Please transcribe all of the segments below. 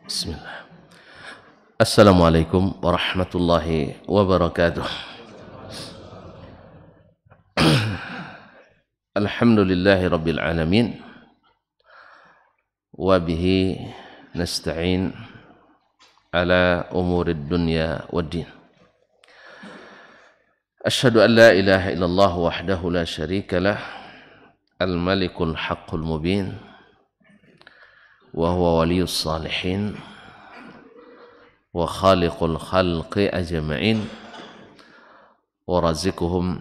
Bismillah. Assalamualaikum warahmatullahi wabarakatuh. Alhamdulillahi rabbil alamin. Wa bihi nasta'in ala umurid dunya waddin. Asyhadu an la ilaha illallah wahdahu la syarika lah, al-malikul haqqul mubin, wa huwa waliyus salihin, wa khaliqul khalqi ajma'in, wa razikuhum,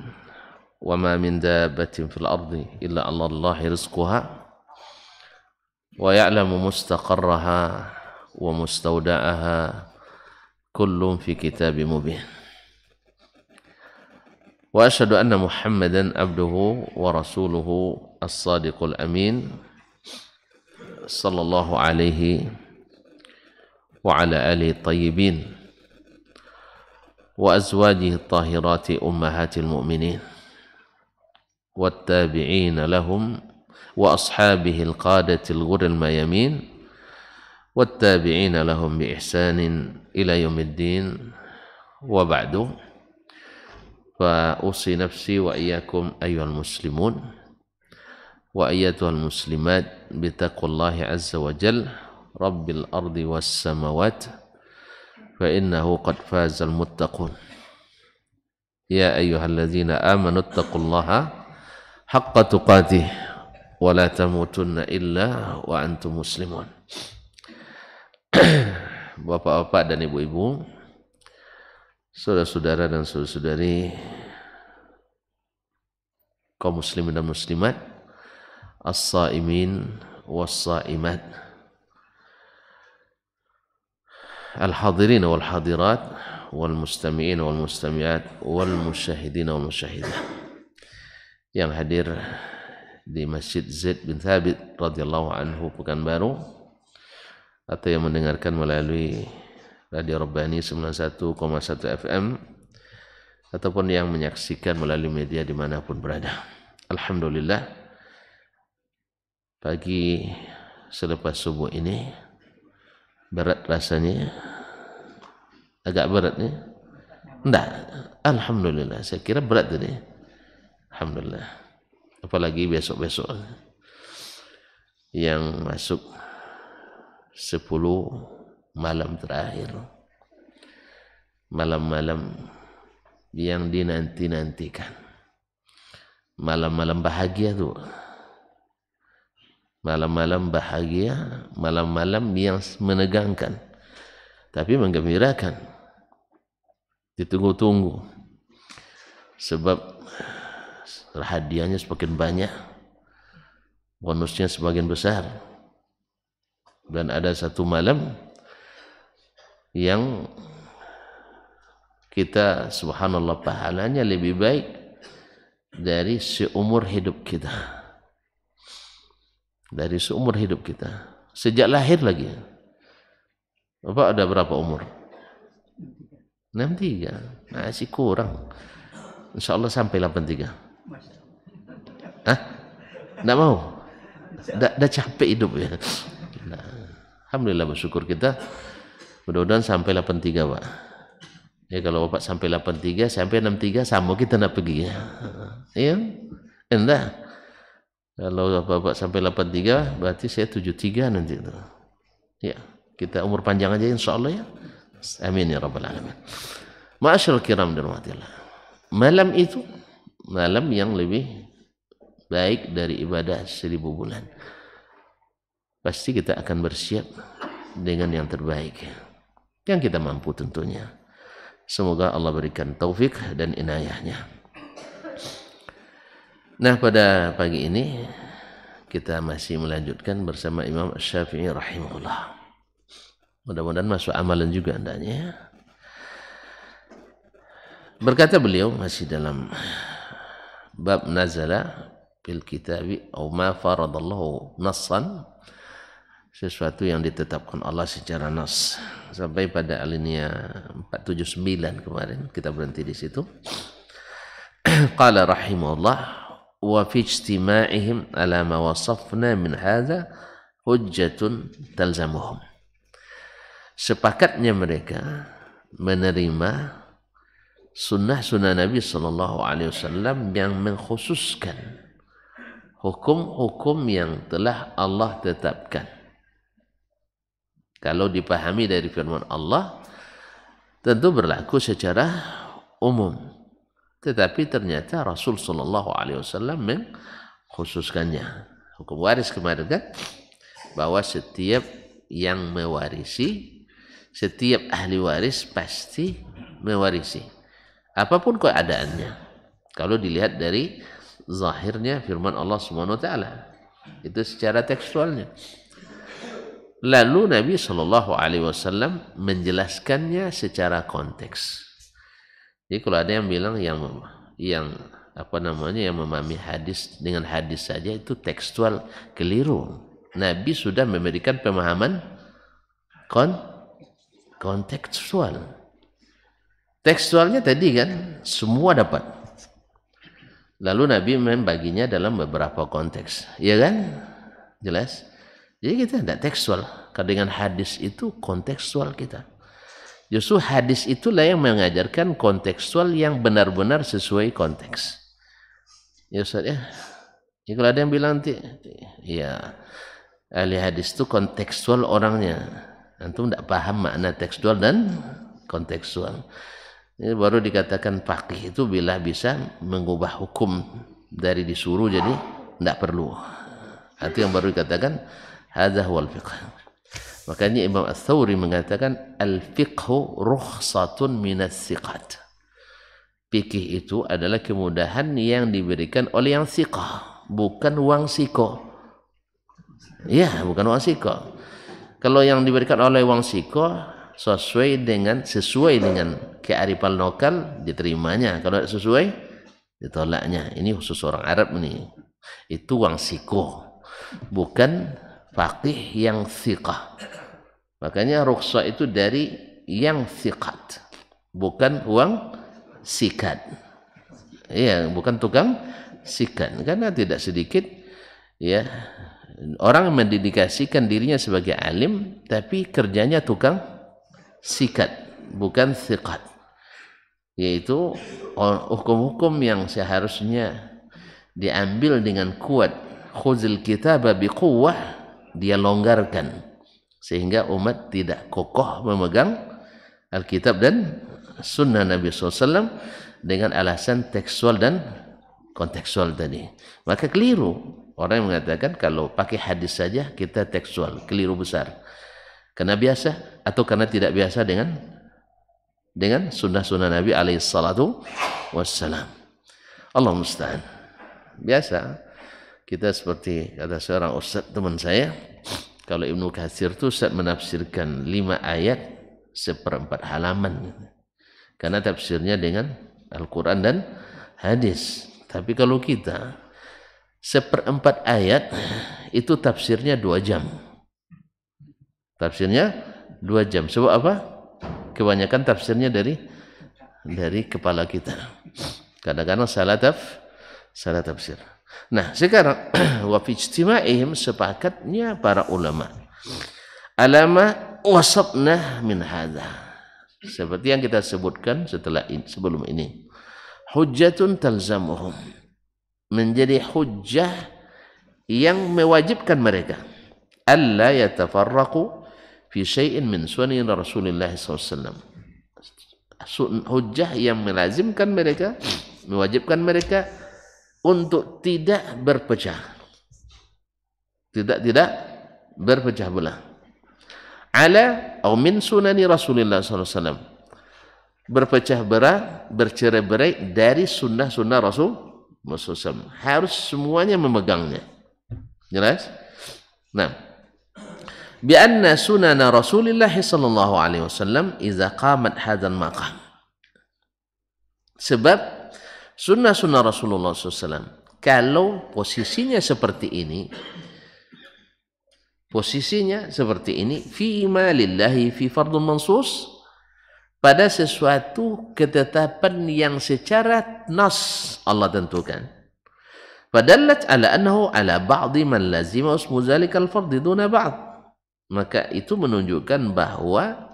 wa ma min dabbatin fil ardi illa ala Allahi rizquha, wa ya'lamu mustaqarraha wa mustawda'aha kullun fi kitabim mubin. Wa asyhadu anna Muhammadan abduhu wa rasuluhu as-sadiqul amin, sallallahu alaihi wa ala alihi tayyibin wa azwajihi tahirati ummahatil mu'minin wattabi'ina lahum wa ashabihil qadatil ghurril mayamin wattabi'ina lahum bi ihsanin ila yaumiddin wa ba'du. Fa usi nafsi wa iyyakum ayyuhal muslimun wa ayyatuhal muslimat bitaqwallahi azza wa jalla rabbil ardi was samawat fa innahu qad fazal muttaqun. Ya ayyuhalladzina amanu taqullaha haqqa tuqatih wa la tamutunna illa wa antum muslimun. Bapak-bapak dan ibu-ibu, saudara-saudara dan saudari kaum muslimin dan muslimat, as-saimin was-saimat, al-hadirin wal hadirat, wal mustami'in wal mustami'at, wal musyahidin wal musyahidah yang hadir di Masjid Zaid bin Thabit radhiyallahu anhu Pekanbaru, atau yang mendengarkan melalui Radio Rabbani 91,1 FM, ataupun yang menyaksikan melalui media dimanapun berada. Alhamdulillah, pagi selepas subuh ini berat rasanya, agak berat nih. Enggak, alhamdulillah, saya kira berat tadi. Alhamdulillah, apalagi besok-besok yang masuk 10 malam terakhir, malam-malam yang dinanti-nantikan, malam-malam bahagia tuh, malam-malam bahagia, malam-malam yang menegangkan tapi menggembirakan, ditunggu-tunggu, sebab hadiahnya semakin banyak, bonusnya semakin besar. Dan ada satu malam yang kita subhanallah pahalanya lebih baik dari seumur hidup kita, dari seumur hidup kita sejak lahir lagi. Bapak ada berapa umur? 63, masih kurang. Insyaallah sampai 83. Hah? Enggak mau? Dah capek hidup ya. Nah, alhamdulillah, bersyukur kita. Mudah-mudahan sampai 83, Pak. Ya, kalau Bapak sampai 83, sampai 63 sama kita nak pergi ya. Iya? Enggak. Kalau Bapak sampai 83, berarti saya 73 nanti itu. Ya, kita umur panjang aja insyaallah ya. Amin ya rabbal alamin. Ma'asyiral kiram dan rahmatillah. Malam itu malam yang lebih baik dari ibadah 1000 bulan. Pasti kita akan bersiap dengan yang terbaik yang kita mampu tentunya. Semoga Allah berikan taufik dan inayahnya. Nah, pada pagi ini kita masih melanjutkan bersama Imam Syafi'i rahimahullah. Mudah-mudahan masuk amalan juga hendaknya. Berkata beliau masih dalam bab nazala fil kitabi au ma faradallahu nassan, sesuatu yang ditetapkan Allah secara nas, sampai pada alinea 479 kemarin kita berhenti di situ. Qala rahimahullah wa fi ijtima'ihim ala ma wasafna min hadza hujjatun talzamuhum. Sepakatnya mereka menerima sunnah-sunnah Nabi sallallahu alaihi wasallam yang mengkhususkan hukum-hukum yang telah Allah tetapkan. Kalau dipahami dari firman Allah, tentu berlaku secara umum. Tetapi ternyata Rasul sallallahu alaihi wasallam mengkhususkannya. Hukum waris kemarin kan, bahwa setiap yang mewarisi, setiap ahli waris pasti mewarisi, apapun keadaannya. Kalau dilihat dari zahirnya firman Allah Subhanahu wa taala, itu secara tekstualnya. Lalu Nabi Shallallahu Alaihi Wasallam menjelaskannya secara konteks. Jadi kalau ada yang bilang yang memahami hadis dengan hadis saja itu tekstual, keliru. Nabi sudah memberikan pemahaman kontekstual. Tekstualnya tadi kan semua dapat. Lalu Nabi membaginya dalam beberapa konteks, ya kan? Jelas? Jadi kita tidak tekstual. Dengan hadis itu kontekstual kita. Justru hadis itulah yang mengajarkan kontekstual yang benar-benar sesuai konteks. Ya Ustaz ya. Jadi kalau ada yang bilang ya ahli hadis itu kontekstual orangnya. Antum tidak paham makna tekstual dan kontekstual. Ini baru dikatakan faqih itu bila bisa mengubah hukum dari disuruh jadi tidak perlu. Itu yang baru dikatakan hadza huwal fiqh. Makanya Imam Ats-Tsauri mengatakan al-fiqhu rukhsatun minas siqat. Fikih itu adalah kemudahan yang diberikan oleh yang siqah, bukan wang siko. Ya, bukan wang siko. Kalau yang diberikan oleh wang siko sesuai dengan kearifan lokal diterimanya. Kalau tidak sesuai ditolaknya. Ini khusus orang Arab nih. Itu wang siko, bukan faqih yang thiqah. Makanya rukhsah itu dari yang thiqat, bukan uang sikat. Iya, bukan tukang sikat. Karena tidak sedikit ya orang mendedikasikan dirinya sebagai alim tapi kerjanya tukang sikat, bukan thiqat. Yaitu hukum-hukum yang seharusnya diambil dengan kuat, khuzil kitaba biquwwah, dia longgarkan sehingga umat tidak kokoh memegang Alkitab dan Sunnah Nabi SAW dengan alasan tekstual dan kontekstual tadi. Maka keliru orang yang mengatakan kalau pakai hadis saja kita tekstual, keliru besar. Karena biasa atau karena tidak biasa dengan sunnah-sunnah Nabi alaihissalatu wassalam. Allah musta'an. Biasa kita seperti kata seorang ustaz teman saya, kalau Ibnu Katsir itu ustaz menafsirkan 5 ayat 1/4 halaman. Karena tafsirnya dengan Al-Quran dan hadis. Tapi kalau kita 1/4 ayat itu tafsirnya 2 jam. Tafsirnya 2 jam. Sebab apa? Kebanyakan tafsirnya dari kepala kita. Kadang-kadang salah tafsir. Nah, sekarang wa fi ijtima'ihim, sepakatnya para ulama alama wasabna min hadza, seperti yang kita sebutkan sebelum ini, hujjatun talzamuhum, menjadi hujjah yang mewajibkan mereka alla yatafarraqu fi syai'in min sunnah Rasulullah SAW. Hujjah yang melazimkan mereka, mewajibkan mereka untuk tidak berpecah, tidak berpecah belah. Ala atau min sunani Rasulullah SAW, berpecah belah, bercerai-berai dari sunnah-sunnah Rasulullah SAW. Harus semuanya memegangnya. Jelas? Nah, bi anna sunana Rasulullah sallallahu alaihi wasallam idza qamat hadzal maqam. Sebab sunnah-sunnah Rasulullah SAW kalau posisinya seperti ini fi ma lillahi fi fardun mansus, pada sesuatu ketetapan yang secara nas Allah tentukan, Fadallat ala annahu ala ba'di man lazima usmu zalikal fardhi duna ba'd. Maka itu menunjukkan bahwa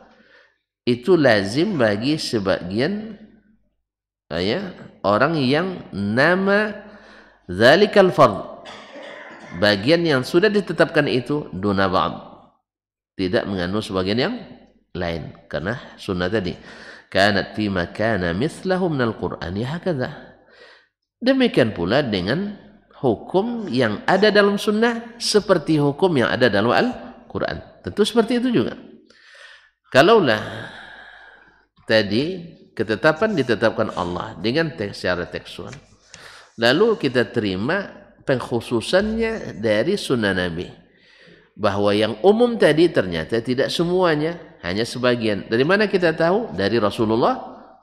itu lazim bagi sebagian orang yang nama zalikal fardh, bagian yang sudah ditetapkan itu duna ba'd, tidak mengandung sebagian yang lain, karena sunnah tadi kanat fi makana mithlahu minal qur'ani hakadha. Demikian pula dengan hukum yang ada dalam sunnah seperti hukum yang ada dalam Al-Quran. Tentu seperti itu juga. Kalaulah tadi ketetapan ditetapkan Allah dengan secara tekstual, lalu kita terima pengkhususannya dari sunnah Nabi, bahwa yang umum tadi ternyata tidak semuanya, hanya sebagian. Dari mana kita tahu? Dari Rasulullah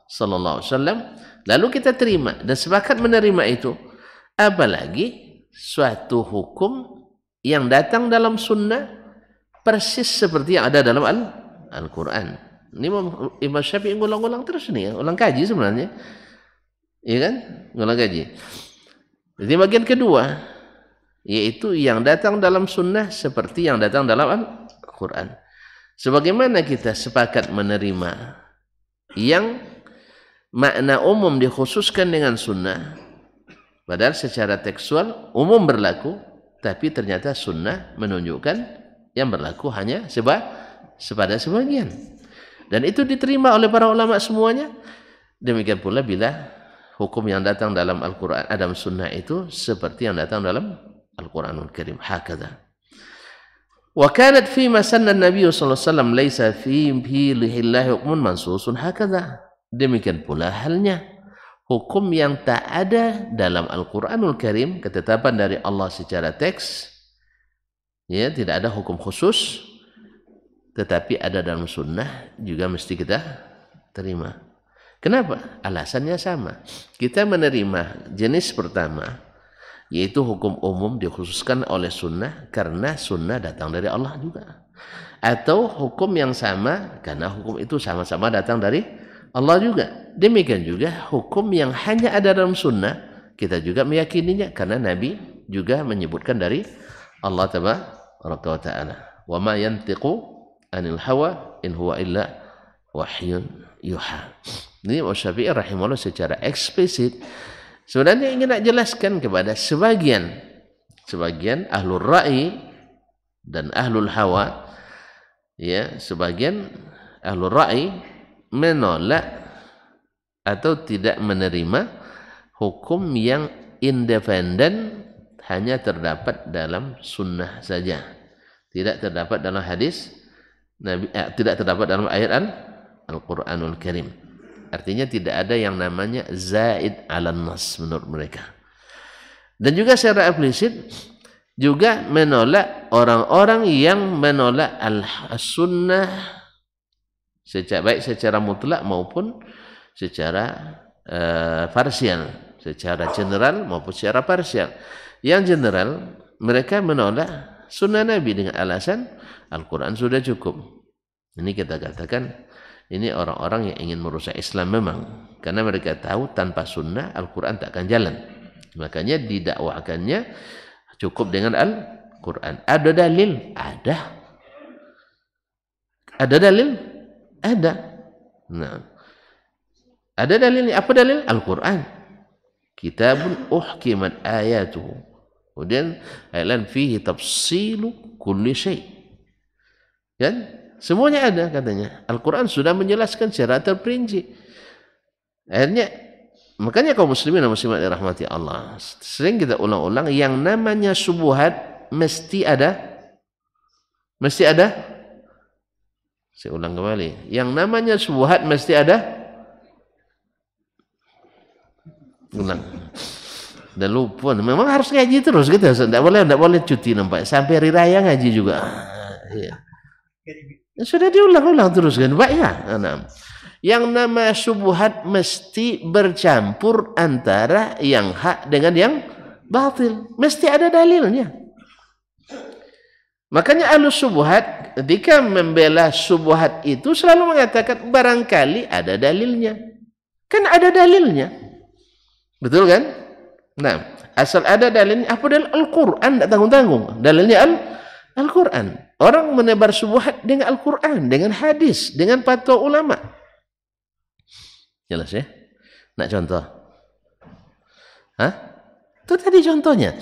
sallallahu alaihi wasallam. Lalu kita terima dan sepakat menerima itu. Apalagi suatu hukum yang datang dalam sunnah persis seperti yang ada dalam Al-Quran. Ini Imam Syafi'i ngulang-ulang terus nih ya, ulang kaji sebenarnya, iya kan? Ngulang kaji. Jadi bagian kedua, yaitu yang datang dalam sunnah seperti yang datang dalam Al-Quran. Sebagaimana kita sepakat menerima yang makna umum dikhususkan dengan sunnah, padahal secara tekstual umum berlaku, tapi ternyata sunnah menunjukkan yang berlaku hanya sepada sebagian. Dan itu diterima oleh para ulama semuanya. Demikian pula bila hukum yang datang dalam Al-Quran, dalam sunnah itu seperti yang datang dalam Al-Quranul Karim. Hakadha. Wa kanat fi ma sanna Nabi sallallahu alaihi wasallam laisa fi lillahi hukmun mansusun hakadha. Demikian pula halnya hukum yang tak ada dalam Al-Quranul Karim, ketetapan dari Allah secara teks, ya, tidak ada hukum khusus, tetapi ada dalam sunnah juga mesti kita terima. Kenapa? Alasannya sama. Kita menerima jenis pertama, yaitu hukum umum dikhususkan oleh sunnah karena sunnah datang dari Allah juga. Atau hukum yang sama karena hukum itu sama-sama datang dari Allah juga. Demikian juga hukum yang hanya ada dalam sunnah, kita juga meyakininya karena Nabi juga menyebutkan dari Allah tabaraka wa ta'ala. Wa ma yantiqu anil hawa in huwa illa wahyun yuha. Ini Syafi'i rahimahullah secara eksplisit sebenarnya ingin nak jelaskan kepada sebagian ahlul ra'i dan ahlul hawa, ya, sebagian ahlul ra'i menolak atau tidak menerima hukum yang independen hanya terdapat dalam sunnah saja, tidak terdapat dalam hadis Nabi, tidak terdapat dalam ayat Al-Quranul Karim. Artinya tidak ada yang namanya zaid ala nas menurut mereka. Dan juga secara implisit juga menolak orang-orang yang menolak al-sunnah baik secara mutlak maupun secara parsial, secara general maupun secara parsial. Yang general, mereka menolak sunnah Nabi dengan alasan Al-Quran sudah cukup. Ini kita katakan ini orang-orang yang ingin merusak Islam memang, karena mereka tahu tanpa sunnah Al-Quran tak akan jalan. Makanya didakwakannya cukup dengan Al-Quran. Ada dalil? Ada. Ada dalil? Ada. Nah, ada dalilnya. Apa dalil? Al-Quran. Kitabun uhkimat ayatuhu. Kemudian ayat fihi tafsilu kulli syai'. Kan? Semuanya ada katanya. Al-Quran sudah menjelaskan secara terperinci. Akhirnya, makanya kaum muslimin dan muslimat dirahmati Allah, sering kita ulang-ulang yang namanya subuhat mesti ada. Mesti ada. Saya ulang kembali. Yang namanya subuhat mesti ada. Ulang. Dan lupa. Memang harus ngaji terus kita. Tidak boleh cuti nampak. Sampai hari raya ngaji juga. Ya. Sudah diulang-ulang terus kan. Baik ya. Yang nama subuhat mesti bercampur antara yang hak dengan yang batil. Mesti ada dalilnya. Makanya ahlus subuhat ketika membela subuhat itu selalu mengatakan barangkali ada dalilnya. Kan ada dalilnya. Betul kan? Nah, Asal ada dalilnya. Apa dalil? Al-Quran, tidak tanggung-tanggung. Dalilnya Al-Quran. Orang menebar syubhat dengan Al-Quran, dengan hadis, dengan fatwa ulama. Jelas ya? Nak contoh? Hah? Itu tadi contohnya.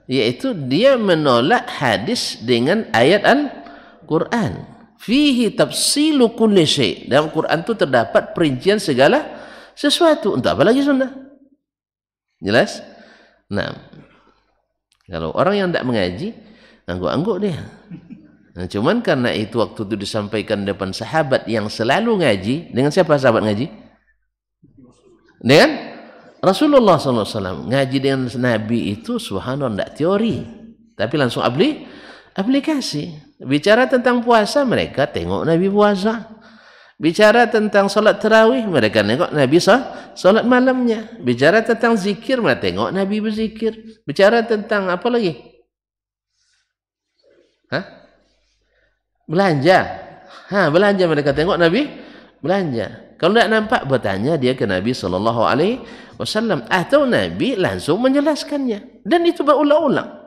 Yaitu dia menolak hadis dengan ayat Al-Quran. Fihi tafsilu kulli syai'. Dalam Quran itu terdapat perincian segala sesuatu. Untuk apa lagi sunnah? Jelas? Nah, kalau orang yang tidak mengaji, angguk-angguk dia. Nah, cuman karena itu waktu itu disampaikan depan sahabat yang selalu ngaji. Dengan siapa sahabat ngaji? Dengan Rasulullah SAW. Ngaji dengan Nabi itu subhanallah, tidak teori, tapi langsung aplikasi. Bicara tentang puasa, mereka tengok Nabi puasa. Bicara tentang solat tarawih, mereka tengok Nabi solat malamnya. Bicara tentang zikir, mereka tengok Nabi berzikir. Bicara tentang apa lagi? Hah? Belanja. Belanja, mereka tengok Nabi belanja. Kalau tidak nampak, bertanya dia ke Nabi SAW. Atau Nabi langsung menjelaskannya. Dan itu berulang-ulang.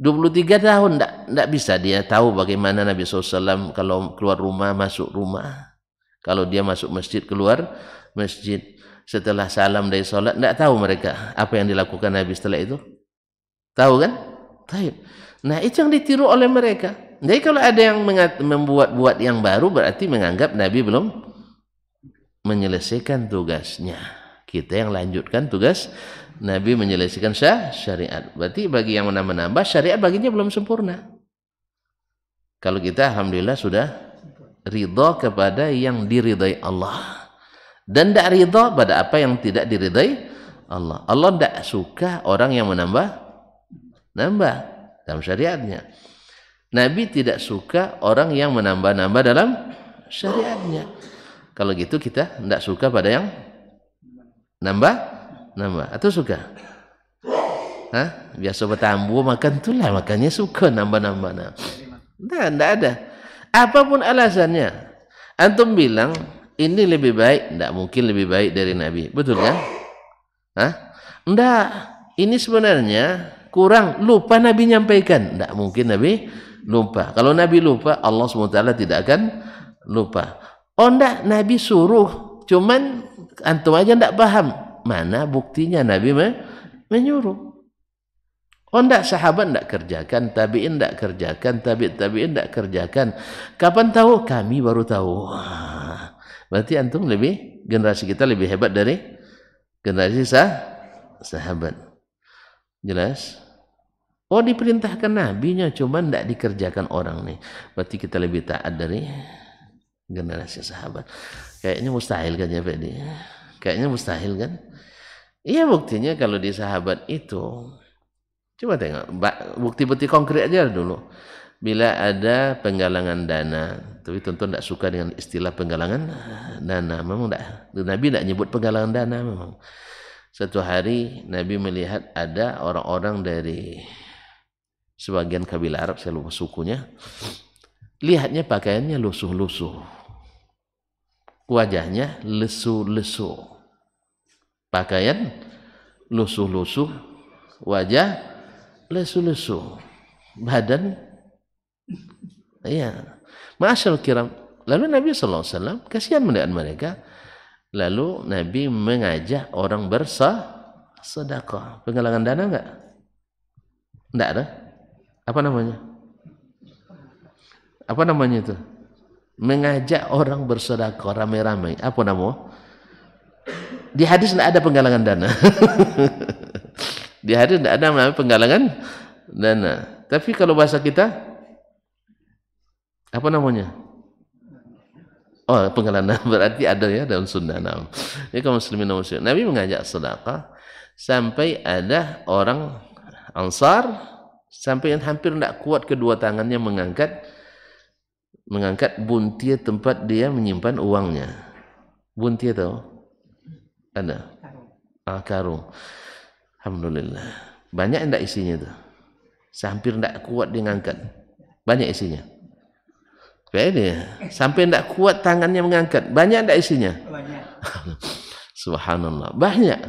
23 tahun tidak bisa dia tahu bagaimana Nabi SAW kalau keluar rumah, masuk rumah. Kalau dia masuk masjid, keluar masjid. Setelah salam dari solat, tidak tahu mereka apa yang dilakukan Nabi setelah itu. Tahu kan? Taib. Nah, itu yang ditiru oleh mereka. Jadi kalau ada yang membuat yang baru, berarti menganggap Nabi belum menyelesaikan tugasnya. Kita yang lanjutkan tugas Nabi menyelesaikan syariat. Berarti bagi yang menambah syariat baginya belum sempurna. Kalau kita alhamdulillah sudah ridha kepada yang diridai Allah. Dan tidak ridha pada apa yang tidak diridai Allah. Allah tidak suka orang yang menambah dalam syariatnya. Nabi tidak suka orang yang menambah dalam syariatnya. Kalau gitu kita tidak suka pada yang nambah atau suka? Biasa bertambu makan itulah, makannya suka nambah. Nah, tidak ada. Apapun alasannya, antum bilang ini lebih baik, tidak mungkin lebih baik dari Nabi, betul kan? Tidak. Ini sebenarnya kurang, lupa Nabi nyampaikan, tidak mungkin Nabi lupa. Kalau Nabi lupa, Allah SWT tidak akan lupa. Oh tidak, Nabi suruh, cuman antum aja tidak paham. Mana buktinya Nabi menyuruh? Oh tidak, sahabat tidak kerjakan, tabi'in tidak kerjakan, tabi'in tidak kerjakan. Kapan tahu? Kami baru tahu. Berarti antum generasi kita lebih hebat dari generasi sahabat. Jelas? Oh diperintahkan nabinya, cuman tidak dikerjakan orang nih. Berarti kita lebih taat dari generasi sahabat. Kayaknya mustahil kan ya Pak? Kayaknya mustahil kan? Iya, buktinya kalau di sahabat itu, coba tengok bukti-bukti konkret aja dulu. Bila ada penggalangan dana, tapi tentu tidak suka dengan istilah penggalangan dana. Memang Nabi tidak nyebut penggalangan dana memang. Satu hari Nabi melihat ada orang-orang dari sebagian kabilah Arab, saya lupa sukunya. Lihatnya pakaiannya lusuh-lusuh. Wajahnya lesu-lesu. Pakaian lusuh-lusuh, wajah lesu-lesu, badan iya. Ma'asyarul kiram. Lalu Nabi SAW kasihan melihat mereka. Lalu Nabi mengajak orang bersedekah. Penggalangan dana enggak? Enggak ada. Apa namanya? Apa namanya itu? Mengajak orang bersedekah ramai-ramai. Apa nama? Di hadis tidak ada penggalangan dana. Di hadis tidak ada penggalangan dana. Tapi kalau bahasa kita, apa namanya? Oh, penggalangan dana berarti ada ya dalam sunnah. Ini kaum muslimin dan muslimat. Nabi mengajak sedekah sampai ada orang Ansar sampai hampir tidak kuat kedua tangannya mengangkat buntir tempat dia menyimpan uangnya. Buntir tahu? Ada karung. Alhamdulillah. Banyak enggak isinya itu? Hampir enggak kuat dia ngangkat. Banyak isinya. Sampai enggak kuat tangannya mengangkat. Banyak enggak isinya? Banyak. Subhanallah. Banyak.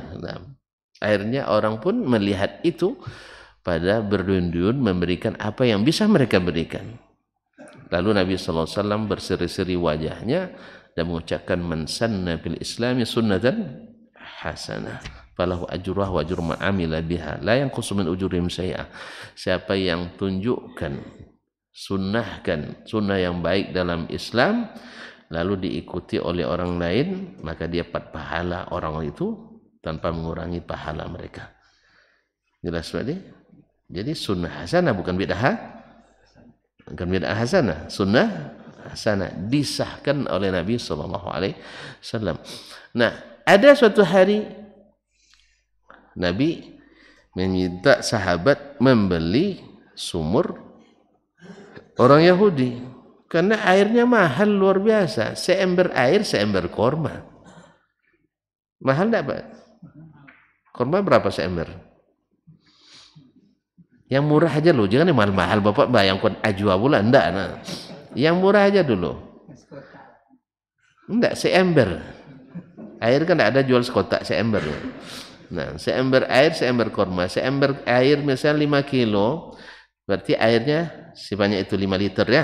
Akhirnya orang pun melihat itu pada berduyun-duyun memberikan apa yang bisa mereka berikan. Lalu Nabi SAW berseri-seri wajahnya dan mengucapkan man sanna fil islami sunnatan hasanah falahu ajruha wa ajru man amila biha la yanqusu min ujurihim syai'a. Siapa yang tunjukkan, sunnahkan sunnah yang baik dalam Islam lalu diikuti oleh orang lain, maka dia dapat pahala orang itu tanpa mengurangi pahala mereka. Jelas tadi? Jadi sunnah hasanah bukan bid'ah. Bukan bid'ah hasanah, sunnah hasanah disahkan oleh Nabi SAW. Nah, ada suatu hari Nabi meminta sahabat membeli sumur orang Yahudi karena airnya mahal luar biasa. Seember air, seember korma. Mahal enggak, Pak? Korma berapa seember? Yang murah aja loh, jangan yang mahal-mahal Bapak bayangkan ajwa pula, enggak. Nah. Yang murah aja dulu. Enggak, seember. Air kan enggak ada jual sekotak, seember. Nah, seember air, seember korma. Seember air misalnya 5 kilo, berarti airnya sebanyak itu 5 liter ya.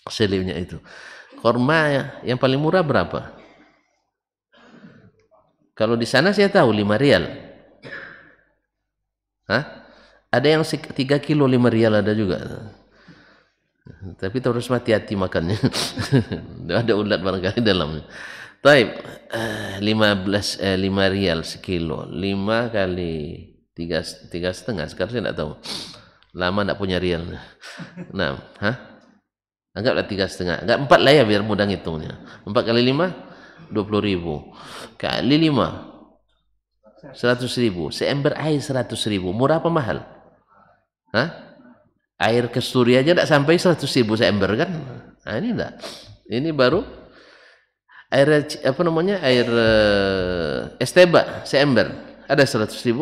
Selipnya itu. Korma yang paling murah berapa? Kalau di sana saya tahu 5 rial. Hah? Ada yang 3 kilo 5 rial ada juga. Tapi terus hati-hati makannya. Ada ulat barangkali dalamnya. Taib 5 rial sekilo. 5 kali 3,5 sekarang saya tidak tahu. Lama tidak punya rial. Nah, anggaplah 3,5. Enggak 4 lah ya biar mudah ngitungnya. 4 kali 5 20.000 kali 5 100.000. Seember air 100.000. Murah apa mahal? Air kasturi aja tidak sampai 100.000 seember kan? Nah, ini enggak. Ini baru air apa namanya? Air Esteba seember ada 100.000?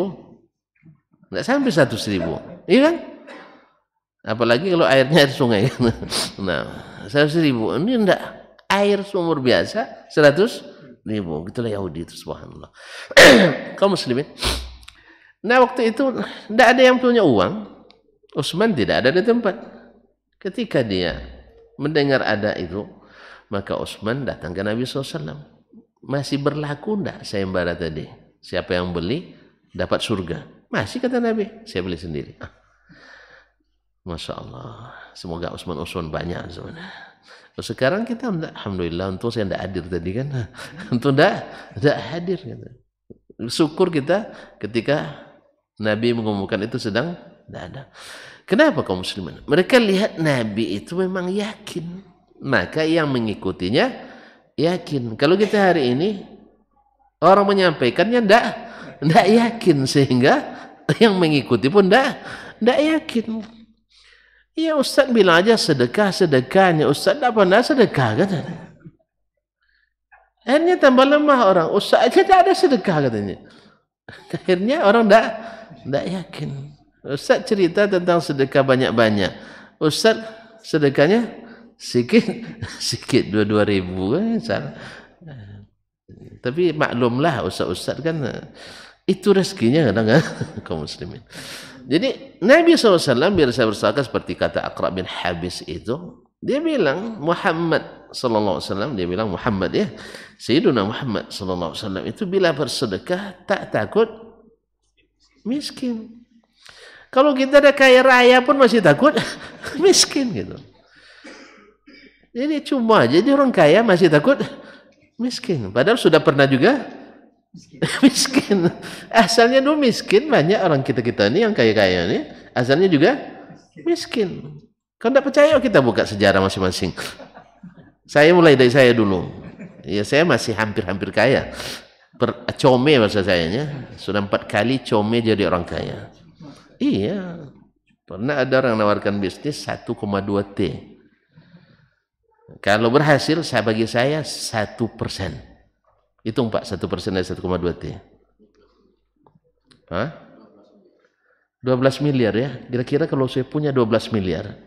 Enggak sampai 100.000. Iya kan? Apalagi kalau airnya air sungai. Nah, 100.000 ini enggak. Air sumur biasa 100.000. Gitulah Yahudi itu, subhanallah. Kaum muslimin. Nah, waktu itu tidak ada yang punya uang. Utsman tidak ada di tempat. Ketika dia mendengar ada itu, maka Utsman datang ke Nabi SAW. Masih berlaku tidak sayembara tadi? Siapa yang beli dapat surga. Masih, kata Nabi. Saya beli sendiri. Masya Allah. Semoga Utsman banyak sebenarnya. Sekarang kita enggak, alhamdulillah, untuk saya enggak hadir tadi kan. Untuk enggak hadir gitu. Syukur kita ketika Nabi mengumumkan itu sedang enggak ada. Kenapa kaum muslimin? Mereka lihat Nabi itu memang yakin. Maka yang mengikutinya yakin. Kalau kita hari ini orang menyampaikannya enggak yakin, sehingga yang mengikuti pun enggak yakin. Ya Ustaz bilang aja sedekahnya. Ustaz tak pernah sedekah kata. Akhirnya tambah lemah orang. Ustaz aja tak ada sedekah katanya. Akhirnya orang tak yakin. Ustaz cerita tentang sedekah banyak-banyak. Ustaz sedekahnya sikit 2.000 kan. Tapi maklumlah Ustaz kan itu rezekinya kadang kan kaum muslimin. Jadi Nabi SAW biasa bersabda seperti kata Aqra bin Habis itu, dia bilang Muhammad SAW, dia bilang Muhammad ya, Sayyiduna Muhammad SAW itu bila bersedekah tak takut miskin. Kalau kita ada kaya raya pun masih takut miskin gitu. Jadi cuma aja dia orang kaya masih takut miskin. Padahal sudah pernah juga miskin. Asalnya dulu miskin, banyak orang kita ini yang kaya-kaya ini asalnya juga miskin. Kalau tidak percaya kita buka sejarah masing-masing. Saya mulai dari saya dulu. Ya saya masih hampir-hampir kaya. Come bahasa sayanya. Sudah 4 kali come jadi orang kaya. Iya. Pernah ada orang nawarkan bisnis 1,2 T. Kalau berhasil bagi saya 1%. Hitung Pak, 1% dari 1,2 T. 12 miliar ya. Kira-kira kalau saya punya 12 miliar.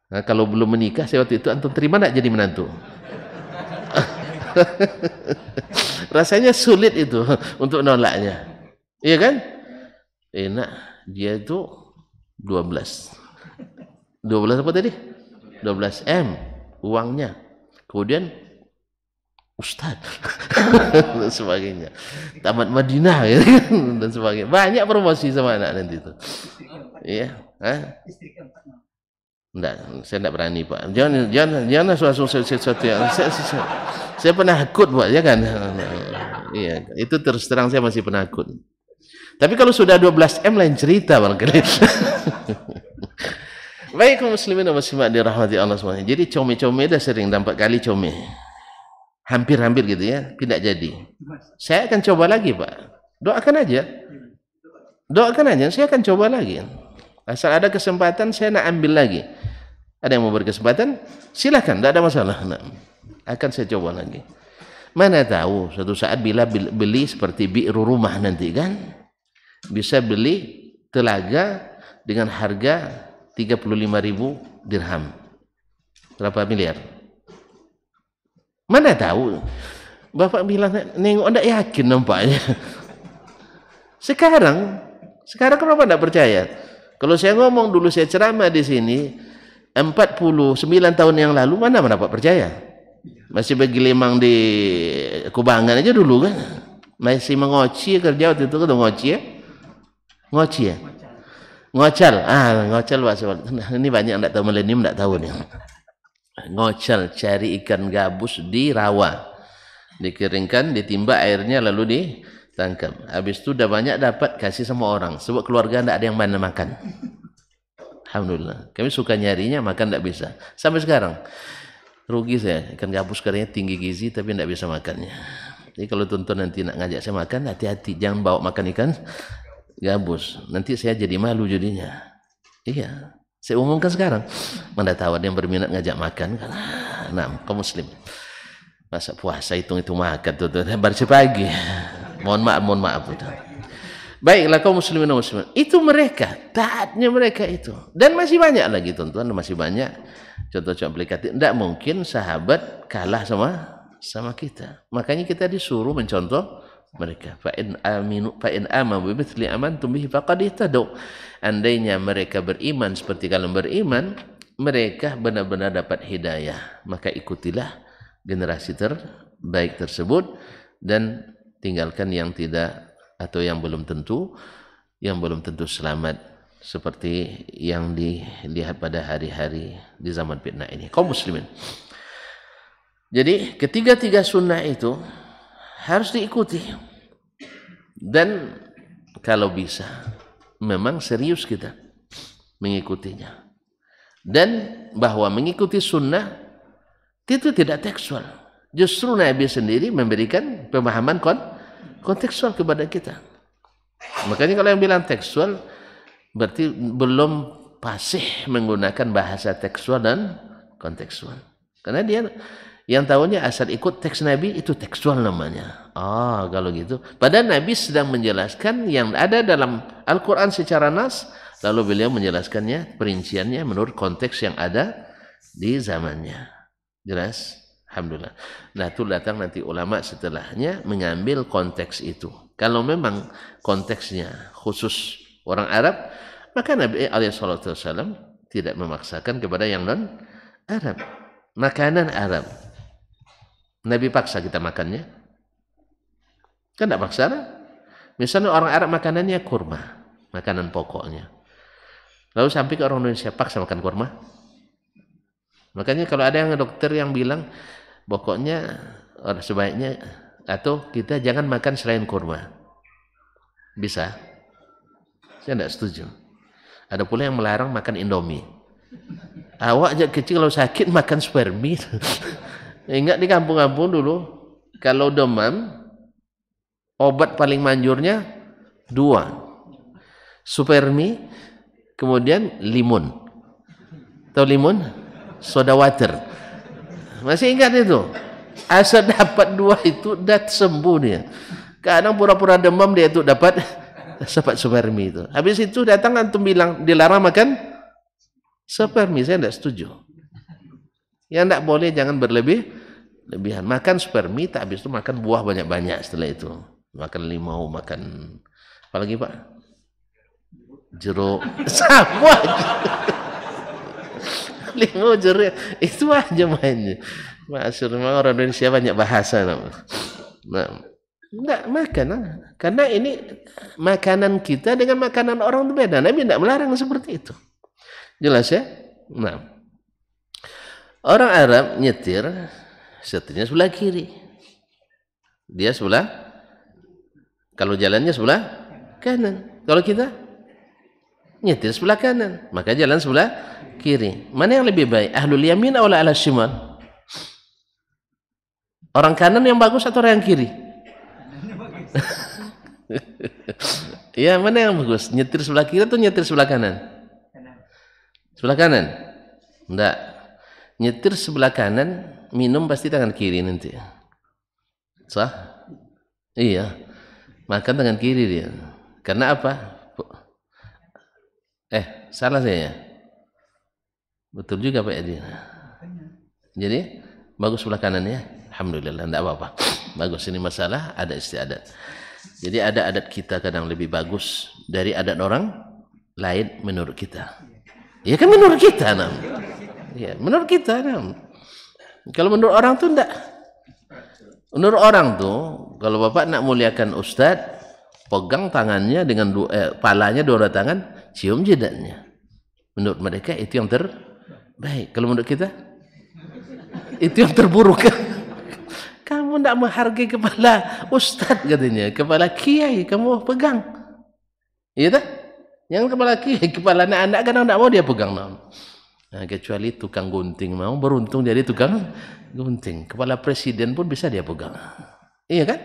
Nah, kalau belum menikah, saya waktu itu antum terima enggak jadi menantu? Rasanya sulit itu untuk nolaknya. Iya kan? Enak, dia itu 12 apa tadi? 12 M uangnya. Kemudian Ustadz dan sebagainya, tamat Madinah ya, dan sebagainya. Banyak promosi sama anak nanti itu. Iya, enggak, saya enggak berani Pak. Jangan sesuatu yang saya penakut Pak, ya kan? Iya, itu terus terang saya masih penakut. Tapi kalau sudah 12 M lain cerita barangkali. Baik kaum muslimin dan muslimat dirahmati Allah SWT. Jadi comel dah sering dampak kali comel. Hampir-hampir gitu ya, tidak jadi. Saya akan coba lagi Pak. Doakan aja. Saya akan coba lagi. Asal ada kesempatan saya nak ambil lagi. Ada yang mau berkesempatan? Silakan, tidak ada masalah. Nah, akan saya coba lagi. Mana tahu suatu saat bila beli seperti bi'ru rumah nanti kan, bisa beli telaga dengan harga 35.000 dirham. Berapa miliar? Mana tahu. Bapak bilang nengok enggak yakin nampaknya. Sekarang kenapa enggak percaya? Kalau saya ngomong dulu saya ceramah di sini 49 tahun yang lalu, mana Bapak percaya? Masih bagi lemang di Kubangan aja dulu kan. Masih mengoci kerja waktu itu kan ngoci ya? Ngoci ya? Ngocal. Ngocal Pak. Ini banyak yang enggak tahu, milenium enggak tahu nih. Ngocal, cari ikan gabus di rawa, dikeringkan, ditimba airnya lalu ditangkap. Habis itu udah banyak dapat, kasih sama orang, sebab keluarga tidak ada yang mana makan. Alhamdulillah, kami suka nyarinya, makan tidak bisa sampai sekarang. Rugi saya, ikan gabus katanya tinggi gizi tapi tidak bisa makannya. Jadi kalau tonton nanti nak ngajak saya makan, hati-hati, jangan bawa makan ikan gabus, nanti saya jadi malu jadinya. Iya, saya umumkan sekarang. Mana tahu ada yang berminat ngajak makan. Nah, kaum muslim. Masa puasa hitung makan tuh baru pagi. Mohon maaf. Baiklah kaum muslimin dan muslimat. Itu mereka, taatnya mereka itu. Dan masih banyak lagi tuan-tuan, masih banyak contoh-contoh aplikatif. Tidak mungkin sahabat kalah sama kita. Makanya kita disuruh mencontoh mereka. Fa in amanu bimithli amantum bihi faqad ihtadaw. Andainya mereka beriman seperti kalian beriman, mereka benar-benar dapat hidayah. Maka ikutilah generasi terbaik tersebut dan tinggalkan yang tidak atau yang belum tentu selamat seperti yang dilihat pada hari-hari di zaman fitnah ini. Kaum muslimin. Jadi ketiga-tiga sunnah itu harus diikuti. Dan kalau bisa memang serius kita mengikutinya. Dan bahwa mengikuti sunnah itu tidak tekstual. Justru Nabi sendiri memberikan pemahaman kontekstual kepada kita. Makanya kalau yang bilang tekstual berarti belum fasih menggunakan bahasa tekstual dan kontekstual. Karena dia yang tahunya asal ikut teks Nabi itu tekstual namanya. Kalau gitu. Padahal Nabi sedang menjelaskan yang ada dalam Al-Quran secara nas, lalu beliau menjelaskannya, perinciannya menurut konteks yang ada di zamannya. Jelas? Alhamdulillah. Nah itu datang nanti ulama setelahnya mengambil konteks itu. Kalau memang konteksnya khusus orang Arab, maka Nabi SAW tidak memaksakan kepada yang non-Arab. Makanan Arab. Nabi paksa kita makannya? Kan tidak paksa? Misalnya orang Arab makanannya kurma, makanan pokoknya. Lalu sampai ke orang Indonesia paksa makan kurma. Makanya kalau ada yang dokter yang bilang pokoknya sebaiknya atau kita jangan makan selain kurma. Bisa? Saya tidak setuju. Ada pula yang melarang makan Indomie. Awak aja kecil kalau sakit makan spermi. Ingat di kampung-kampung dulu, kalau demam, obat paling manjurnya 2. Supermi, kemudian limun. Tahu limun? Soda water. Masih ingat itu? Asal dapat 2 itu, dah sembuh dia. Kadang pura-pura demam dia itu dapat supermi itu. Habis itu datang antum bilang, dilarang makan supermi. Saya tidak setuju. Yang tidak boleh jangan Lebihan. Makan spermi, tak habis itu makan buah banyak-banyak setelah itu. Makan limau, makan apalagi Pak? Jeruk. Sama aja. Limau, jeruk, itu aja mainnya. Maksud memang orang Indonesia banyak bahasa. Nah, enggak makan. Karena ini makanan kita dengan makanan orang itu beda. Nabi tidak melarang seperti itu. Jelas ya? Nah, orang Arab nyetir, setirnya sebelah kiri. Dia sebelah, kalau jalannya sebelah kanan. Kalau kita nyetir sebelah kanan, maka jalan sebelah kiri. Mana yang lebih baik? Ahlul yamin atau ala shimal? Orang kanan yang bagus atau orang yang kiri? Ya, mana yang bagus? Nyetir sebelah kiri atau nyetir sebelah kanan? Sebelah kanan? Enggak. Nyetir sebelah kanan, minum pasti tangan kiri nanti. Sah? Iya. Makan tangan kiri dia. Karena apa? Salah saya. Betul juga Pak Edi. Jadi bagus sebelah kanan ya. Alhamdulillah, tidak apa-apa. Bagus, ini masalah ada istiadat. Jadi ada adat kita kadang lebih bagus dari adat orang lain menurut kita. Ya kan menurut kita, nam. Ya, menurut kita, nam. Kalau menurut orang tuh enggak. Menurut orang tuh, kalau Bapak nak muliakan ustadz, pegang tangannya dengan palanya dua tangan, cium jidatnya. Menurut mereka itu yang terbaik. Kalau menurut kita, itu yang terburuk. Kamu tidak menghargai kepala ustadz katanya, kepala kiai kamu pegang. Iya tak? Yang kepala kiai, kepala anak-anak kadang tidak mau dia pegang. Nah, kecuali tukang gunting mau, beruntung jadi tukang gunting. Kepala presiden pun bisa dia pegang. Iya kan?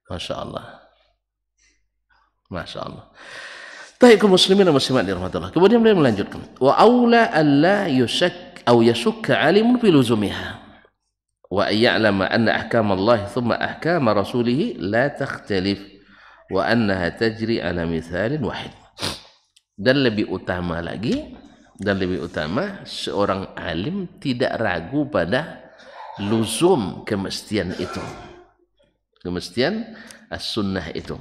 Masya Allah. Masya Allah. Baik kaum muslimin dan muslimat dirahmatillah. Kemudian beliau melanjutkan, wa aula alla yushak atau yashukka alimun fi luzumiha. Wa ya'lama anna ahkam Allah thumma ahkam rasulih la takhtalif wa annaha tajri ala mithalin wahid. Dan lebih utama lagi, dan lebih utama seorang alim tidak ragu pada luzum kemestian itu, kemestian as-sunnah itu.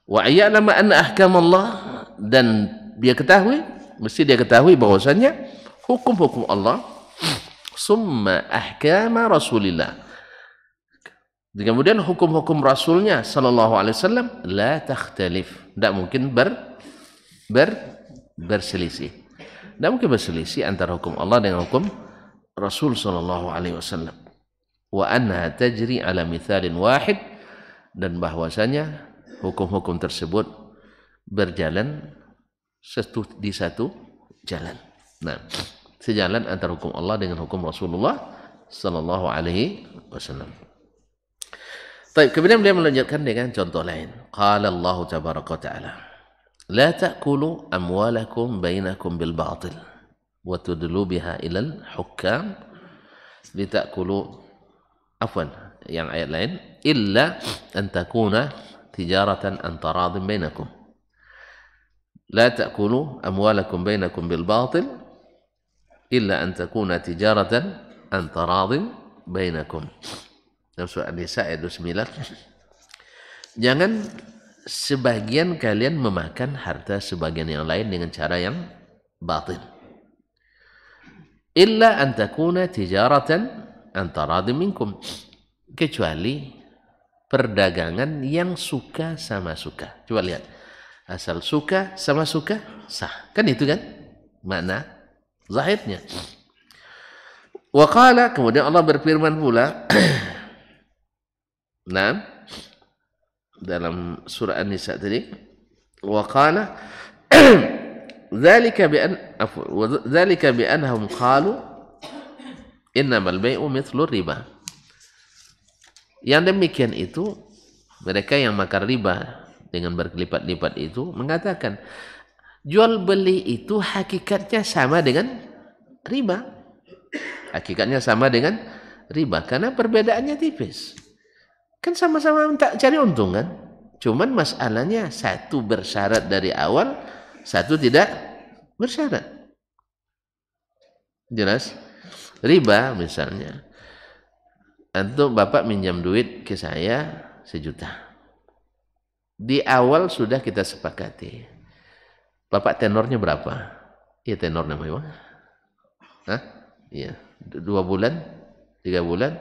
Wa ya'lama anna ahkam Allah, dan dia ketahui, mesti dia ketahui bahwasanya hukum-hukum Allah summa ahkama Rasulillah, kemudian hukum-hukum Rasulnya sallallahu alaihi wasallam la takhtalif, tidak mungkin berselisih. Tidak mungkin berselisih antara hukum Allah dengan hukum Rasul sallallahu alaihi wasallam. Wa anha tajri ala mithalin wahid, dan bahwasanya hukum-hukum tersebut berjalan di satu jalan. Nah, sejalan antara hukum Allah dengan hukum Rasulullah sallallahu alaihi wasallam. Baik, kemudian beliau melanjutkan dengan contoh lain. Qala Allah tabaraka ta'ala, la ta'kulu amwalakum bainakum bil batil wa tudlu biha ilal hukam litakulu, afwan, yang ayat lain, illa an takuna tijaratan an taradin bainakum. La ta'kulu amwalakum bainakum bil batil illa an takuna tijaratan an taradin bainakum. Dalam surah An-Nisa ayat 29. Jangan sebagian kalian memakan harta sebagian yang lain dengan cara yang batil. Illa an takuna tijaratan an taradin minkum, kecuali perdagangan yang suka sama suka. Coba lihat, asal suka sama suka sah, kan itu kan makna zahirnya. Wa qala, kemudian Allah berfirman pula nah, dalam surah An-Nisa tadi, wa qala dzalika bi annahum qalu innamal bai'u mithlu riba. Yang demikian itu, mereka yang makan riba dengan berlipat-lipat itu mengatakan jual beli itu hakikatnya sama dengan riba. Hakikatnya sama dengan riba karena perbedaannya tipis. Kan sama-sama tak cari untung kan? Cuman masalahnya satu bersyarat dari awal, satu tidak bersyarat. Jelas? Riba misalnya, Antum bapak minjam duit ke saya 1 juta. Di awal sudah kita sepakati. Bapak tenornya berapa? Iya tenor namanya. Hah? Iya. 2 bulan, 3 bulan,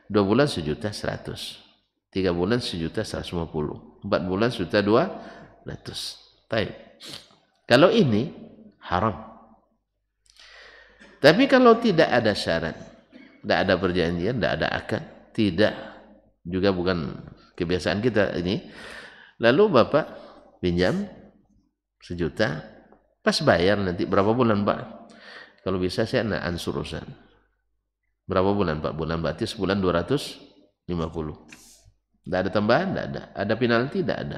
2 bulan 1.100.000. 3 bulan 1.150.000. 4 bulan 1.200.000. Baik. Kalau ini haram. Tapi kalau tidak ada syarat, tidak ada perjanjian, tidak ada akad, tidak juga bukan kebiasaan kita ini. Lalu bapak pinjam 1 juta, pas bayar nanti berapa bulan pak? Kalau bisa saya nak ansur urusan. Berapa bulan pak? Bulan berarti sebulan 250. Tidak ada tambahan, tidak ada. Ada penalti, tidak ada.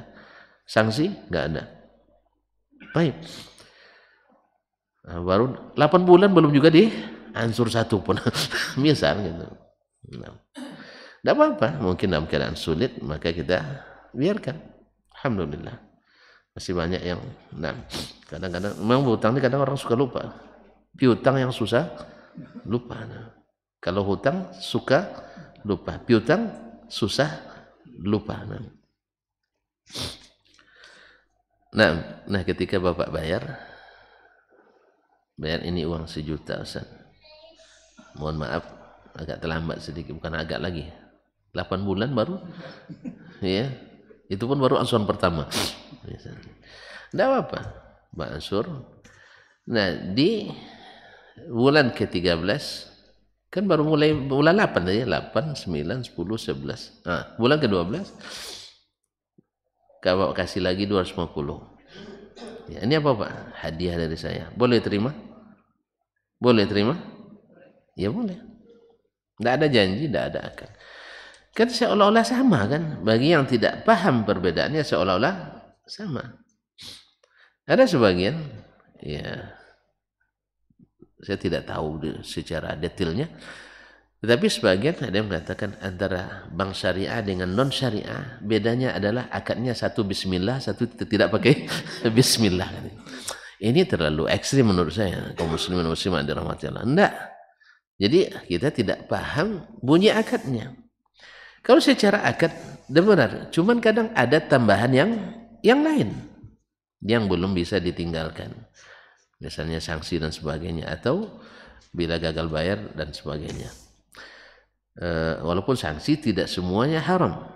Sanksi, tidak ada. Baik. Nah, baru 8 bulan belum juga ansur 1 pun. Misal gitu. Nah, tidak apa-apa. Mungkin dalam keadaan sulit, maka kita biarkan. Alhamdulillah. Masih banyak yang, nah, kadang-kadang memang hutang ini kadang orang suka lupa. Piutang yang susah lupa. Nah, kalau hutang suka lupa, piutang susah lupa. Nah, ketika bapak bayar ini uang 1 juta, Ustaz. Mohon maaf, agak terlambat sedikit, bukan agak lagi. 8 bulan baru, ya, itu pun baru ansuran pertama. Tidak apa-apa, Pak ansur. Nah, di bulan ke-13, kan baru mulai bulan 8 tadi, 8, 9, 10, 11. Nah, bulan ke-12, Bapak kasih lagi 250. Ya, ini apa Pak? Hadiah dari saya. Boleh terima? Boleh terima? Ya boleh. Tidak ada janji, tidak ada akad. Kan seolah-olah sama kan? Bagi yang tidak paham perbedaannya seolah-olah sama. Ada sebagian, ya saya tidak tahu secara detailnya, tetapi sebagian ada yang mengatakan antara bank syariah dengan non syariah bedanya adalah akadnya satu bismillah, satu tidak pakai bismillah. Ini terlalu ekstrim menurut saya. Kaum muslimin muslimat dirahmati Allah. Enggak. Jadi kita tidak paham bunyi akadnya. Kalau secara akad benar, cuman kadang ada tambahan yang lain yang belum bisa ditinggalkan. Misalnya sanksi dan sebagainya, atau bila gagal bayar dan sebagainya. Walaupun sanksi tidak semuanya haram.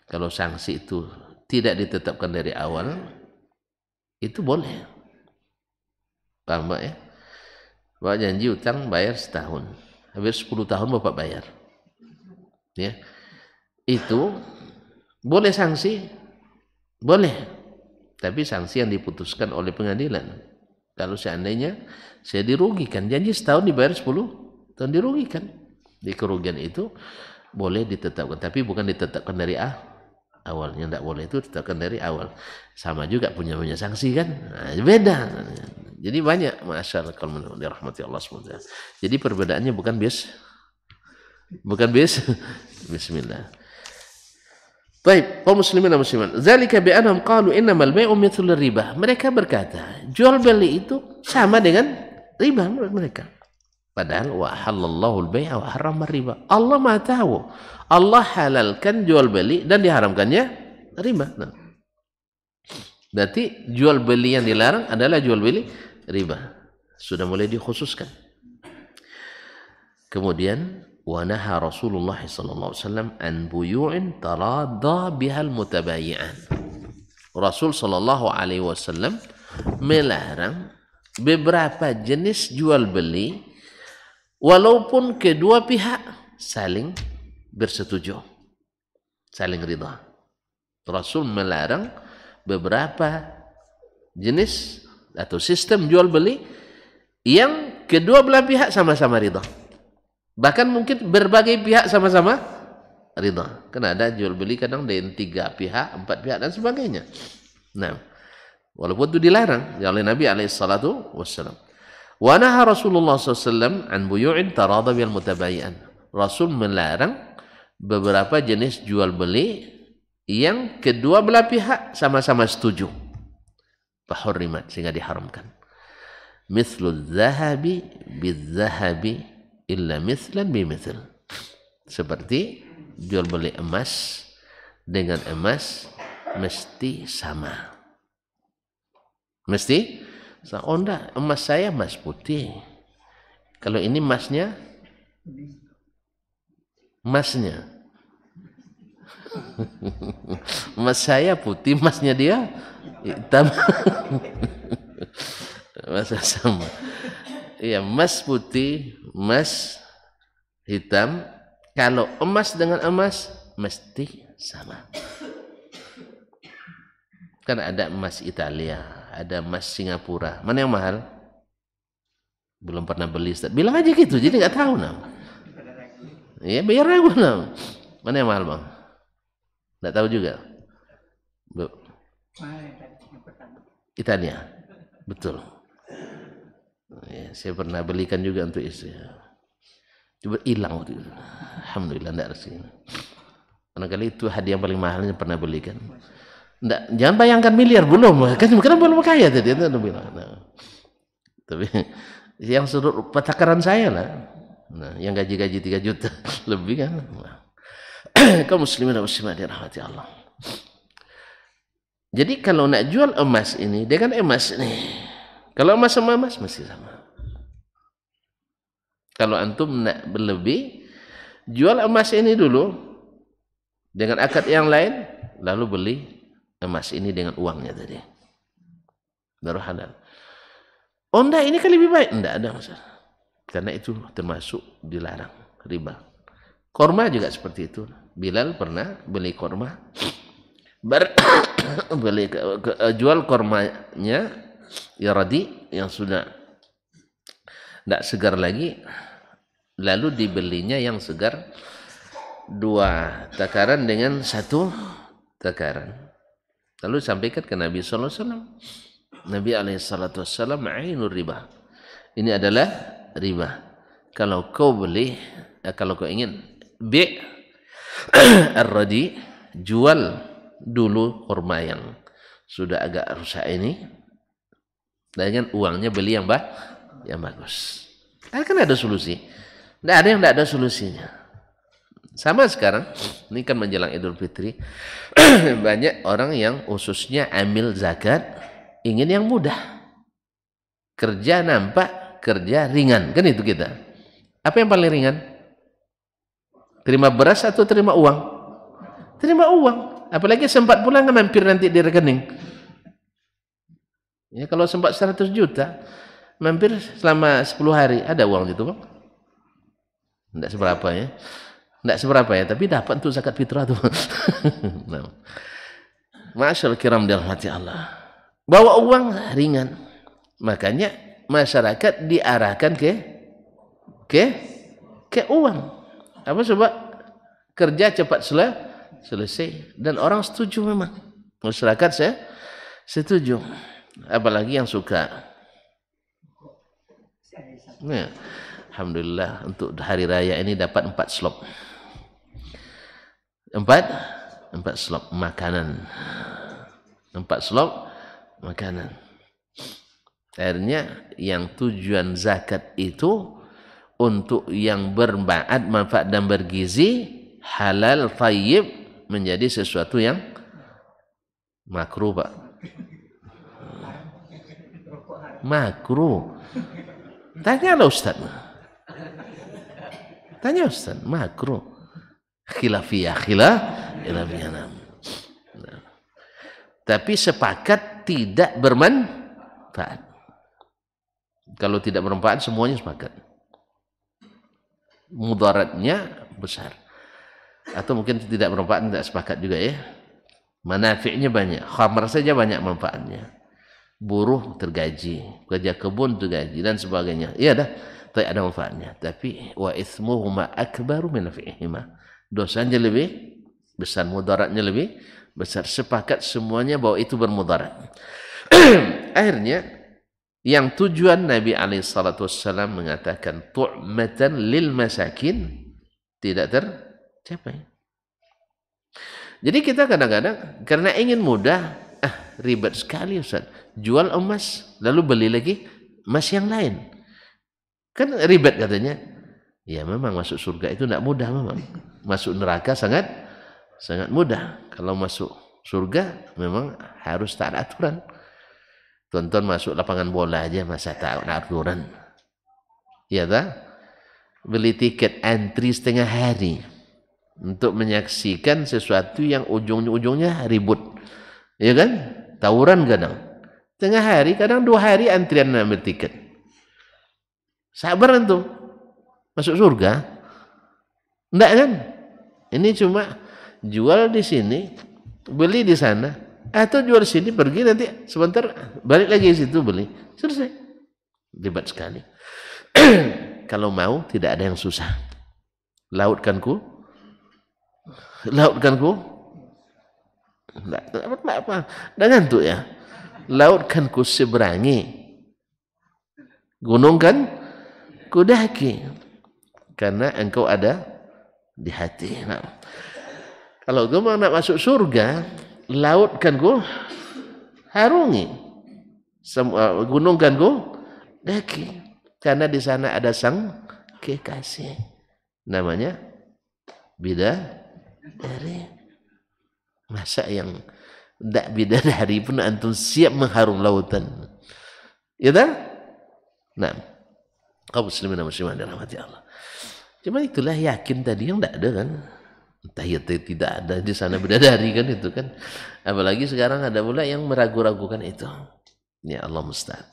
Kalau sanksi itu tidak ditetapkan dari awal, itu boleh. Paham Pak ya? Bapak janji utang bayar setahun, habis 10 tahun Bapak bayar. Ya. Itu boleh sanksi, boleh. Tapi sanksi yang diputuskan oleh pengadilan. Kalau seandainya saya dirugikan, janji setahun dibayar 10 tahun dirugikan. Di kerugian itu boleh ditetapkan, tapi bukan ditetapkan dari awalnya. Tidak boleh itu ditetapkan dari awal. Sama juga punya sanksi kan, nah, beda. Jadi banyak masyaallah kalau dirahmati Allah SWT. Jadi perbedaannya bukan bismillah. Baik, kaum muslimin dan muslimat. Zalika bi annahum qalu innamal bai'u mithlur riba. Mereka berkata, jual beli itu sama dengan riba menurut mereka. Padahal wa halallahu al-bai'a wa harrama riba. Allah Maha tahu. Allah halalkan jual beli dan diharamkannya riba. Nah. Berarti jual beli yang dilarang adalah jual beli riba. Sudah mulai dikhususkan. Kemudian wa naha Rasulullah sallallahu alaihi wasallam an buyu'in taradda bihal mutabayyi'an. Rasul sallallahu alaihi wasallam melarang beberapa jenis jual beli walaupun kedua pihak saling bersetuju, saling ridha. Rasul melarang beberapa jenis atau sistem jual beli yang kedua belah pihak sama-sama ridha. Bahkan mungkin berbagai pihak sama-sama ridha. Karena ada jual beli kadang dengan 3 pihak, 4 pihak dan sebagainya. Nah, walaupun itu dilarang oleh Nabi alaihissalatu wassalam. Wa naha Rasulullah SAW an buyu'in taradha bil mutabayyi'an. Rasul melarang beberapa jenis jual beli yang kedua belah pihak sama-sama setuju. Fahurrimat, sehingga diharamkan. Mithlu zahabi bil zahabi illa mithlan bi mithl. Seperti jual beli emas dengan emas mesti sama. Mesti, oh enggak, emas saya emas putih. Kalau ini emasnya emas saya putih, emasnya dia hitam. Masa sama. Iya, emas putih, emas hitam. Kalau emas dengan emas mesti sama. Kan ada emas Italia, ada emas Singapura. Mana yang mahal? Belum pernah beli, Ustaz. Bilang aja gitu, jadi nggak tahu nah. Iya, biar aku nah. Mana yang mahal, Bang? Nggak tahu juga. Bu. Italia. Betul. Ya, saya pernah belikan juga untuk istri. Coba hilang waktu itu. Alhamdulillah enggak resmi. Barangkali itu hadiah yang paling mahal yang pernah belikan. Enggak, jangan bayangkan miliar, belum. Kan belum kaya tadi itu bilang. Nah. Tapi yang seluruh petakaran saya lah. Nah, yang gaji-gaji 3 juta lebih kan. Nah. Kaum muslimin dan muslimat dirahmati Allah. Jadi kalau nak jual emas ini dengan emas ini, kalau emas sama emas mesti sama. Kalau antum nak berlebih, jual emas ini dulu dengan akad yang lain, lalu beli emas ini dengan uangnya tadi. Baru halal. Oh enggak, ini kan lebih baik. Enggak ada masalah. Karena itu termasuk dilarang riba. Korma juga seperti itu. Bilal pernah beli korma. Jual kormanya ya radi yang sudah tidak segar lagi, lalu dibelinya yang segar 2 takaran dengan 1 takaran, lalu sampaikan ke Nabi SAW. Nabi SAW, ainur riba, ini adalah riba. Kalau kau beli, kalau kau ingin bi' ar-radi, jual dulu kurma yang sudah agak rusak ini dengan uangnya beli yang bagus. Kan ada solusi. Tidak ada yang tidak ada solusinya. Sama sekarang, ini kan menjelang Idul Fitri, banyak orang yang khususnya amil zakat ingin yang mudah. Kerja nampak, kerja ringan, kan itu kita. Apa yang paling ringan? Terima beras atau terima uang? Terima uang. Apalagi sempat pulang kan mampir nanti di rekening. Ya, kalau sempat 100 juta, mampir selama 10 hari, ada uang itu, Bang? Tidak seberapa ya. Tidak seberapa ya, tapi dapat untuk zakat fitrah tuh. Nah. Masyaallah kiram dirahmati Allah. Bawa uang ringan. Makanya masyarakat diarahkan ke uang. Apa sebab kerja cepat selesai dan orang setuju memang. Masyarakat saya setuju. Apalagi yang suka. Nah, alhamdulillah untuk hari raya ini dapat 4 slop. 4 slop makanan. 4 slop makanan. Akhirnya yang tujuan zakat itu untuk yang bermanfaat dan bergizi, halal, thayyib, menjadi sesuatu yang makruh, Pak. Makruh. Tanyalah Ustaz. Tanya Ustaz, makruh. Khilafiyah. Tapi sepakat tidak bermanfaat. Kalau tidak bermanfaat semuanya sepakat. Mudaratnya besar. Atau mungkin tidak bermanfaat, tidak sepakat juga ya. Manafi'nya banyak. Khamar saja banyak manfaatnya. Buruh tergaji, kerja kebun tergaji dan sebagainya. Iya dah, tak ada manfaatnya. Tapi wa itsmuhuma akbaru min nafi'ihima. Dosanya lebih besar, mudaratnya lebih besar. Sepakat semuanya bahwa itu bermudarat. Akhirnya yang tujuan Nabi SAW mengatakan tu'matan lil masakin tidak tercapai. Jadi kita kadang-kadang karena ingin mudah, ribet sekali Ustaz. Jual emas lalu beli lagi emas yang lain. Kan ribet katanya. Ya memang masuk surga itu tidak mudah memang. Masuk neraka sangat mudah. Kalau masuk surga memang harus taat aturan. Tonton masuk lapangan bola aja masa taat aturan. Ya tak? Beli tiket antri setengah hari untuk menyaksikan sesuatu yang ujung-ujungnya ribut. Ya kan? Tawuran kadang. Tengah hari, kadang 2 hari antrian ambil tiket. Sabar tuh. Masuk surga? Enggak kan? Ini cuma jual di sini, beli di sana, atau jual di sini, pergi nanti sebentar balik lagi di situ beli. Selesai. Hebat sekali. Kalau mau tidak ada yang susah. Lautkanku. Enggak apa. Dah ngantuk ya. Lautkanku seberangi. Gunung kan ku daki. Karena engkau ada di hati. Nah, kalau kau mau nak masuk surga, lautkan ku harungi. Gunung kan ku daki. Karena di sana ada sang kekasih. Namanya bidadari. Masa yang tidak bidadari pun antum siap mengharung lautan. Ya tak? Nah, kaum muslimin dan muslimat dirahmati Allah. Cuma itulah yakin tadi yang tidak ada kan. Entah ya tidak ada di sana bidadari kan itu kan. Apalagi sekarang ada pula yang meragu-ragukan itu. Ya Allah musta'an.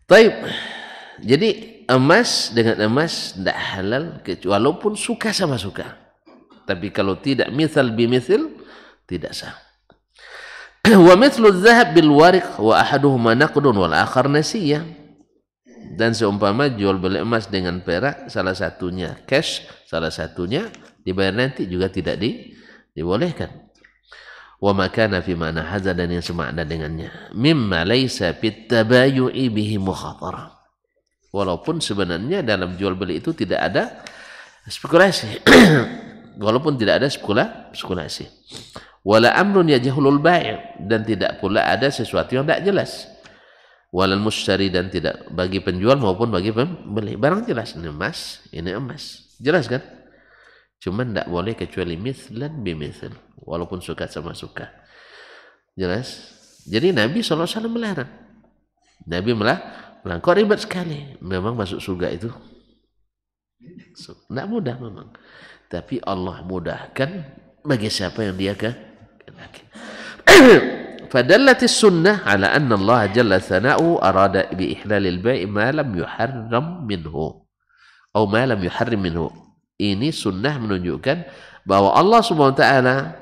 Taib. Jadi emas dengan emas tidak halal walaupun suka sama suka. Tapi kalau tidak mithal bimithil tidak sah. Wa mithlu adh-dhahab bil wariq wa ahaduhuma naqdun wal akhar nasiyah. Dan seumpama jual beli emas dengan perak, salah satunya cash, salah satunya dibayar nanti juga tidak dibolehkan. Wa makana fi mana hadza, dan yang semakna dengannya. Mimma laisa fit tabayu'i bihi mukhatarah. Walaupun sebenarnya dalam jual beli itu tidak ada spekulasi. Walaupun tidak ada spekulasi. Wala amrun yajhulul bai', dan tidak pula ada sesuatu yang tidak jelas. Walal mushtari, dan tidak bagi penjual maupun bagi pembeli. Barang jelas, ini emas, ini emas. Jelas kan? Cuma tidak boleh kecuali mithlan bimithl. Walaupun suka sama suka. Jelas? Jadi Nabi SAW melarang. Nabi melarang. Kok ribet sekali. Memang masuk surga itu tidak mudah memang. Tapi Allah mudahkan bagi siapa yang dia kehendaki. فدلت السنة على أن الله جل ثناؤه أراد بإحلال البيع ما لم يحرم منه أو ما لم يحرم منه. Ini sunnah menunjukkan bahwa Allah Subhanahu wa taala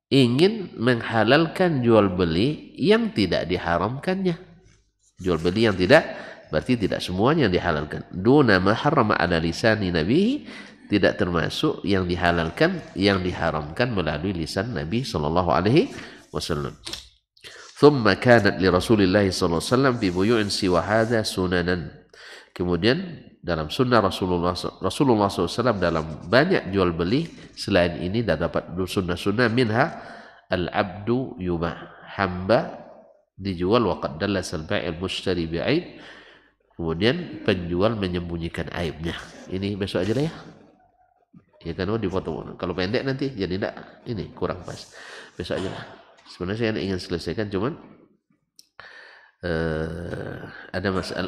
ingin menghalalkan jual beli yang tidak diharamkannya. Jual beli yang tidak berarti tidak semuanya yang dihalalkan. Duna ma harrama ala lisani nabihi, tidak termasuk yang dihalalkan yang diharamkan melalui lisan Nabi sallallahu alaihi wasallam. Thumma kanat li Rasulillah sallallahu alaihi wasallam fi buyu'in siwa hadza sunanan. Kemudian dalam sunnah Rasulullah SAW dalam banyak jual beli selain ini dapat sunnah-sunnah minha al-abdu yubah, hamba dijual wa qad dallasal bai'il mushtari bi'aib, kemudian penjual menyembunyikan aibnya. Ini besok aja lah ya. Ya kan dipotong. Kalau pendek nanti jadi enggak, ini kurang pas. Besok aja lah. Sebenarnya saya ingin selesaikan, cuman ada masalah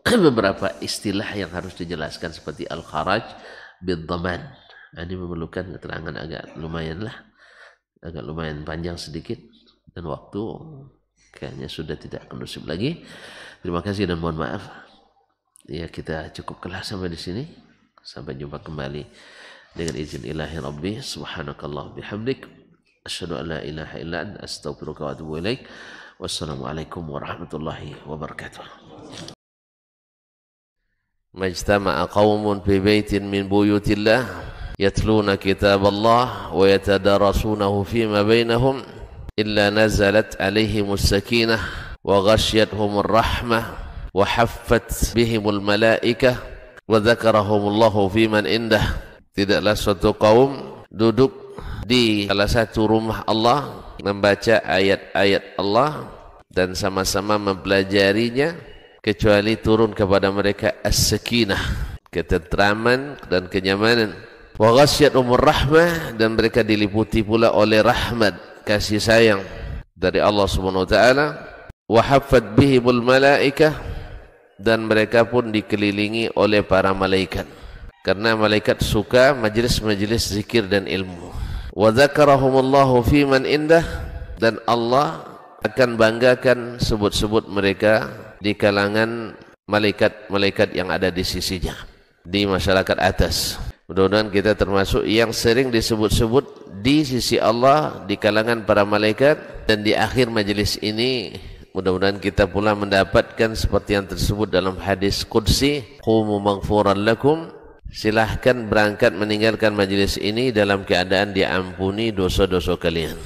beberapa istilah yang harus dijelaskan seperti al-kharaj bid-dhaman. Ini memerlukan keterangan agak lumayan panjang sedikit, dan waktu kayaknya sudah tidak kondusif lagi. Terima kasih dan mohon maaf. Ya, kita cukupkanlah sampai di sini. Sampai jumpa kembali dengan izin ilahi Rabbi. Subhanakallah bihamdik. Asyhadu an la ilaha illa anta astaghfiruka wa atubu ilaik. Wassalamualaikum warahmatullahi wabarakatuh. Majtama'a qaumun fi baitin min buyutillah yatluna kitaballah wa yatadarasunahu fima bainahum illa nazalat alaihimus sakinah wa ghasyiyatuhumur rahmah wa haffat bihimul malaikah wa dzakarahumullahu fiman indah. Tidaklah suatu kaum duduk di salah satu rumah Allah membaca ayat-ayat Allah dan sama-sama mempelajarinya kecuali turun kepada mereka as-sakinah, ketentraman dan kenyamanan. Wa ghasyiyatuhumur rahmah, dan mereka diliputi pula oleh rahmat, kasih sayang dari Allah Subhanahu wa taala. Wa haffat bihimul malaikah, dan mereka pun dikelilingi oleh para malaikat, karena malaikat suka majlis-majlis zikir dan ilmu. Wa dzakarahumullahu fi man indah, dan Allah akan banggakan sebut-sebut mereka di kalangan malaikat-malaikat yang ada di sisinya, di masyarakat atas. Mudah-mudahan kita termasuk yang sering disebut-sebut di sisi Allah di kalangan para malaikat, dan di akhir majelis ini mudah-mudahan kita pula mendapatkan seperti yang tersebut dalam hadis qudsi, qumu maghfuran lakum, silahkan berangkat meninggalkan majelis ini dalam keadaan diampuni dosa-dosa kalian.